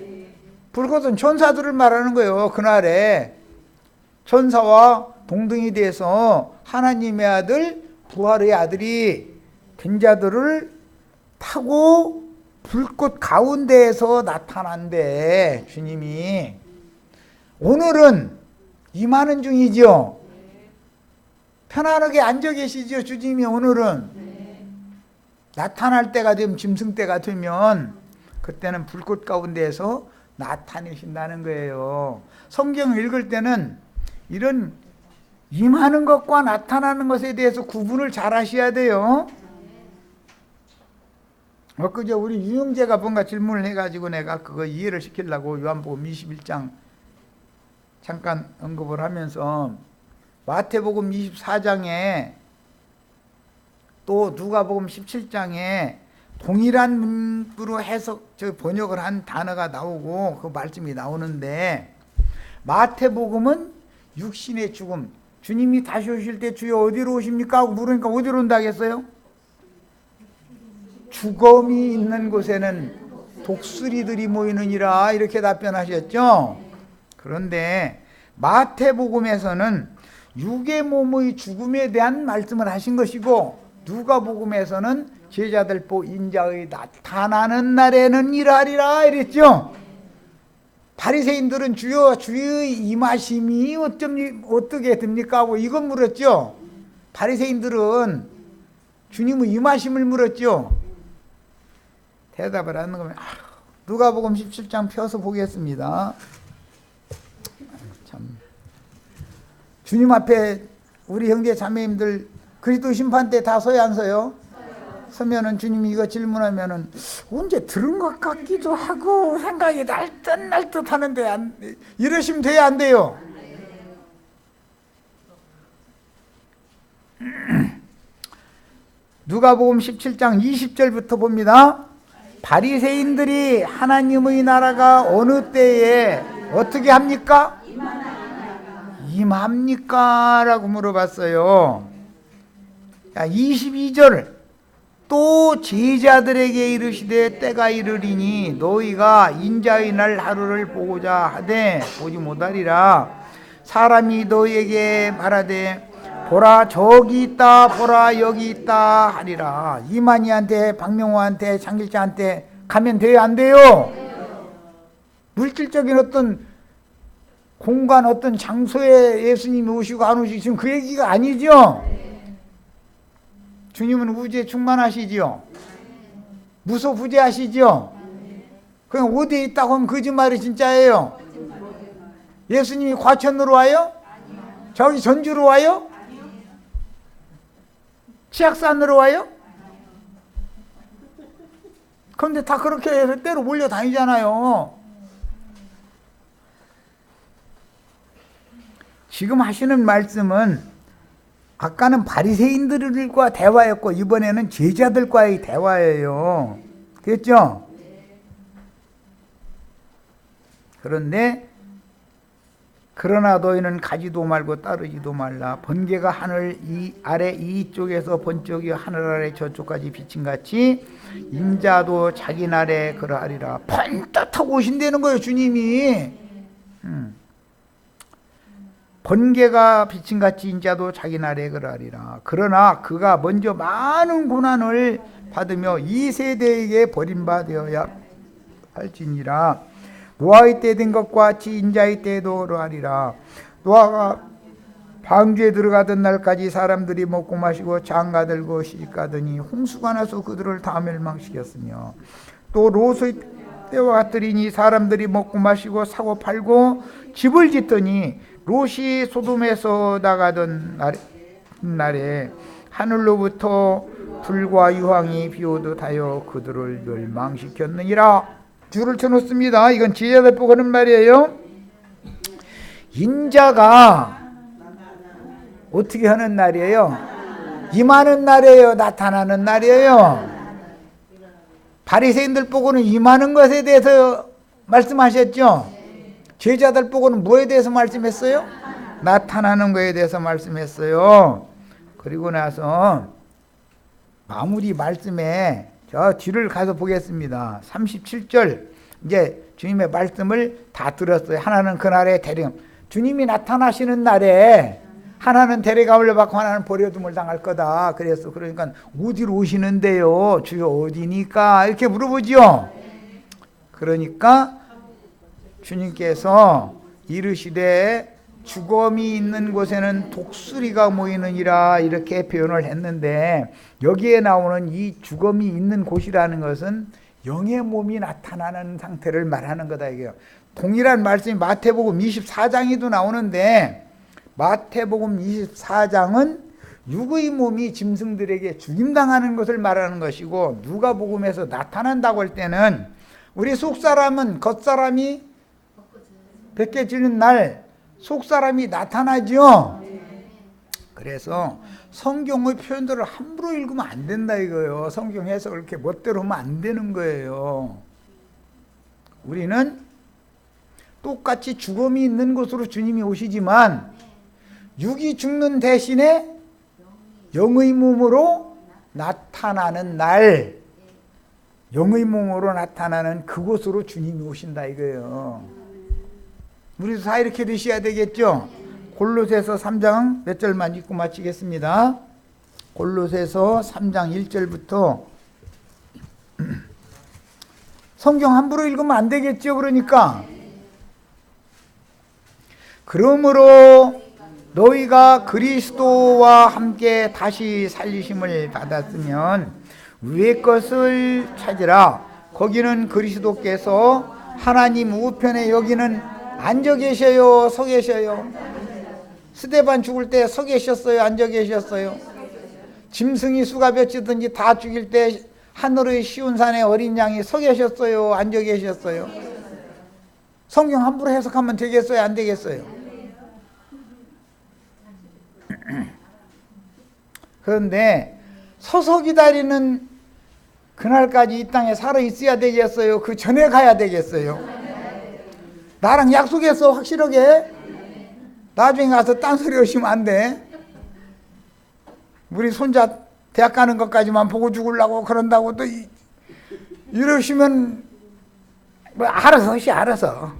[SPEAKER 1] 불꽃은 천사들을 말하는 거예요. 그날에 천사와 동등이 돼서 하나님의 아들, 부활의 아들이 된 자들을 타고 불꽃 가운데에서 나타난대, 주님이. 오늘은 임하는 중이죠. 편안하게 앉아 계시죠, 주님이. 오늘은 나타날 때가 되면, 짐승 때가 되면 그때는 불꽃 가운데에서 나타내신다는 거예요. 성경을 읽을 때는 이런 임하는 것과 나타나는 것에 대해서 구분을 잘 하셔야 돼요. 그저 우리 유영재가 뭔가 질문을 해가지고 내가 그거 이해를 시키려고 요한복음 21장 잠깐 언급을 하면서, 마태복음 24장에 또 누가복음 17장에 동일한 문구로 번역을 한 단어가 나오고 그 말씀이 나오는데, 마태복음은 육신의 죽음, 주님이 다시 오실 때 주여 어디로 오십니까? 하고 물으니까 어디로 온다겠어요? 죽음이 있는 곳에는 독수리들이 모이느니라, 이렇게 답변하셨죠. 그런데 마태복음에서는 육의 몸의 죽음에 대한 말씀을 하신 것이고, 누가복음에서는 제자들 보 인자의 나타나는 날에는 이러하리라 이랬죠. 바리새인들은 주여 주의 임하심이 어떻게 됩니까? 하고 이건 물었죠. 바리새인들은 주님의 임하심을 물었죠. 대답을 하는 거면, 누가복음 17장 펴서 보겠습니다. 참, 주님 앞에 우리 형제 자매님들 그리스도 심판 때 다 서야 안 서요? 서면은 주님이 이거 질문하면은 언제 들은 것 같기도 하고 생각이 날 듯 하는데, 이러시면 돼야 안 돼요? 누가복음 17장 20절부터 봅니다. 바리새인들이 하나님의 나라가 어느 때에 어떻게 합니까? 임합니까? 라고 물어봤어요. 22절, 또 제자들에게 이르시되 때가 이르리니 너희가 인자의 날 하루를 보고자 하되 보지 못하리라. 사람이 너희에게 말하되 보라 저기 있다, 보라 여기 있다 하리라. 이만희한테, 박명호한테, 장길자한테 가면 돼요, 안 돼요? 물질적인 어떤 공간, 어떤 장소에 예수님이 오시고 안 오시고 지금 그 얘기가 아니죠. 주님은 우주에 충만하시지요. 무소부재하시지요. 그냥 어디에 있다고 하면 거짓말이 진짜예요. 예수님이 과천으로 와요? 저기 전주로 와요? 치악산으로 와요? 그런데 다 그렇게 해서 때로 몰려다니잖아요. 지금 하시는 말씀은 아까는 바리새인들과 대화였고 이번에는 제자들과의 대화예요. 그랬죠? 그런데 그러나 너희는 가지도 말고 따르지도 말라. 번개가 하늘 아래 이쪽에서 번쩍이 하늘 아래 저쪽까지 비친같이 인자도 자기 날에 그러하리라. 번뜩하고 오신다는 거예요, 주님이. 번개가 비친같이 인자도 자기 날에 그러하리라. 그러나 그가 먼저 많은 고난을 받으며 이 세대에게 버림받아야 할지니라. 노아의 때 된 것과 같이 인자의 때에도 그러하리라. 노아가 방주에 들어가던 날까지 사람들이 먹고 마시고 장가들고 시집가더니 홍수가 나서 그들을 다 멸망시켰으며, 또 롯의 때와 같으리니 사람들이 먹고 마시고 사고 팔고 집을 짓더니 롯이 소돔에서 나가던 날에 하늘로부터 불과 유황이 비오듯 하여 그들을 멸망시켰느니라. 줄을 쳐놓습니다. 이건 지혜를 보고 하는 말이에요. 인자가 어떻게 하는 날이에요? 임하는 날이에요? 나타나는 날이에요? 바리새인들 보고는 임하는 것에 대해서 말씀하셨죠? 제자들 보고는 뭐에 대해서 말씀했어요? 나타나는 것에 대해서 말씀했어요. 그리고 나서 마무리 말씀에 저 뒤를 가서 보겠습니다. 37절, 이제 주님의 말씀을 다 들었어요. 하나는 그날에 주님이 나타나시는 날에 하나는 데려감을 받고 하나는 버려둠을 당할 거다. 그러니까 어디로 오시는데요? 주여 어디니까? 이렇게 물어보죠. 그러니까 주님께서 이르시되 죽음이 있는 곳에는 독수리가 모이느니라, 이렇게 표현을 했는데, 여기에 나오는 이 죽음이 있는 곳이라는 것은 영의 몸이 나타나는 상태를 말하는 거다 이게요. 동일한 말씀이 마태복음 24장에도 나오는데, 마태복음 24장은 육의 몸이 짐승들에게 죽임당하는 것을 말하는 것이고, 누가복음에서 나타난다고 할 때는 우리 속사람은 겉사람이 벗겨지는 날 속사람이 나타나죠. 그래서 성경의 표현들을 함부로 읽으면 안 된다 이거예요. 성경 해석을 이렇게 멋대로 하면 안 되는 거예요. 우리는 똑같이 죽음이 있는 곳으로 주님이 오시지만 육이 죽는 대신에 영의 몸으로 나타나는 날, 영의 몸으로 나타나는 그곳으로 주님이 오신다 이거예요. 우리도 다 이렇게 되셔야 되겠죠. 골로새서 3장 몇 절만 읽고 마치겠습니다. 골로새서 3장 1절부터. 성경 함부로 읽으면 안 되겠죠. 그러니까 그러므로 너희가 그리스도와 함께 다시 살리심을 받았으면 위의 것을 찾으라. 거기는 그리스도께서 하나님 우편에 여기는 앉아 계셔요, 서 계셔요? 스데반 죽을 때 서 계셨어요, 앉아 계셨어요? 짐승이 수가 몇이든지 다 죽일 때 하늘의 시온산에 어린 양이 서 계셨어요, 앉아 계셨어요? 성경 함부로 해석하면 되겠어요, 안 되겠어요? 그런데 서서 기다리는 그날까지 이 땅에 살아 있어야 되겠어요? 그 전에 가야 되겠어요? 나랑 약속했어, 확실하게. 나중에 가서 딴소리 하시면 안 돼. 우리 손자 대학 가는 것까지만 보고 죽으려고 그런다고 또 이러시면 뭐 알아서 하시, 알아서.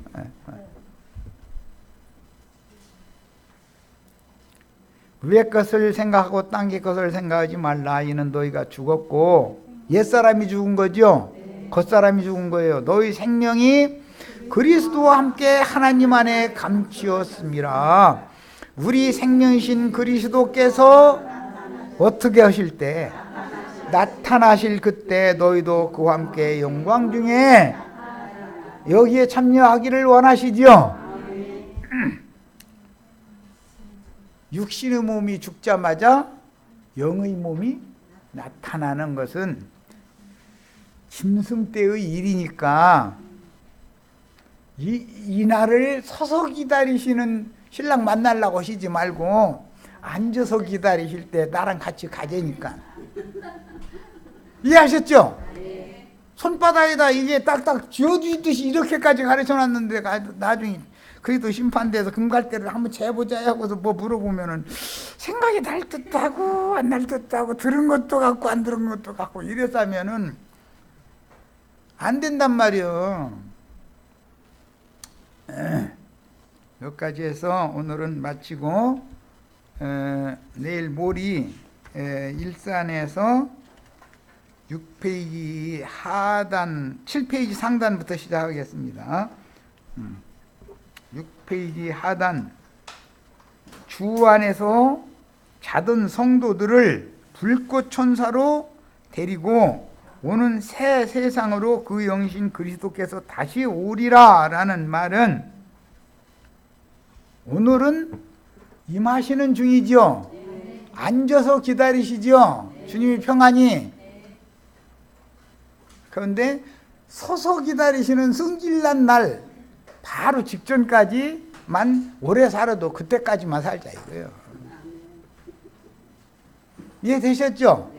[SPEAKER 1] 위의 것을 생각하고 땅의 것을 생각하지 말라. 이는 너희가 죽었고, 옛사람이 죽은 거죠. 겉사람이 죽은 거예요. 너희 생명이 그리스도와 함께 하나님 안에 감추었습니다. 우리 생명이신 그리스도께서 어떻게 하실 때, 나타나실 그때 너희도 그와 함께 영광 중에 여기에 참여하기를 원하시죠. 육신의 몸이 죽자마자 영의 몸이 나타나는 것은 짐승 때의 일이니까 이 날을 서서 기다리시는 신랑 만나려고 하시지 말고 앉아서 기다리실 때 나랑 같이 가자니까. 이해하셨죠? 손바닥에다 이게 딱딱 쥐어주듯이 이렇게까지 가르쳐놨는데 나중에 그래도 심판대에서 금갈대를 한번 재보자 하고서 뭐 물어보면은 생각이 날 듯도 하고 안 날 듯도 하고 들은 것도 같고 안 들은 것도 같고 이랬다면은 안 된단 말이요. 여기까지 해서 오늘은 마치고 내일 모리 일산에서 6페이지 하단 7페이지 상단부터 시작하겠습니다. 6페이지 하단 주 안에서 자던 성도들을 불꽃 천사로 데리고 오는 새 세상으로 그 영신 그리스도께서 다시 오리라 라는 말은 오늘은 임하시는 중이죠. 앉아서 기다리시죠. 주님의 평안이. 그런데 서서 기다리시는 승질난 날 바로 직전까지만 오래 살아도 그때까지만 살자 이거예요. 이해되셨죠?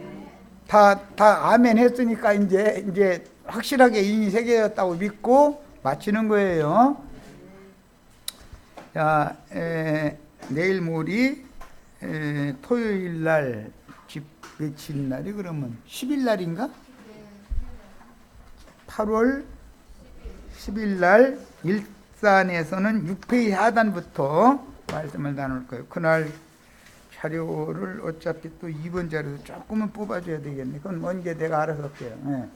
[SPEAKER 1] 다 아멘 했으니까 이제 확실하게 인이 세계였다고 믿고 마치는 거예요. 자, 내일 모레 토요일 날 집 외친 날이 그러면 10일 날인가? 8월 10일 날 일산에서는 6페이지 하단부터 말씀을 나눌 거예요. 그날 자료를 어차피 또 2번 자료도 조금은 뽑아줘야 되겠네. 그건 먼저 내가 알아서 할게요.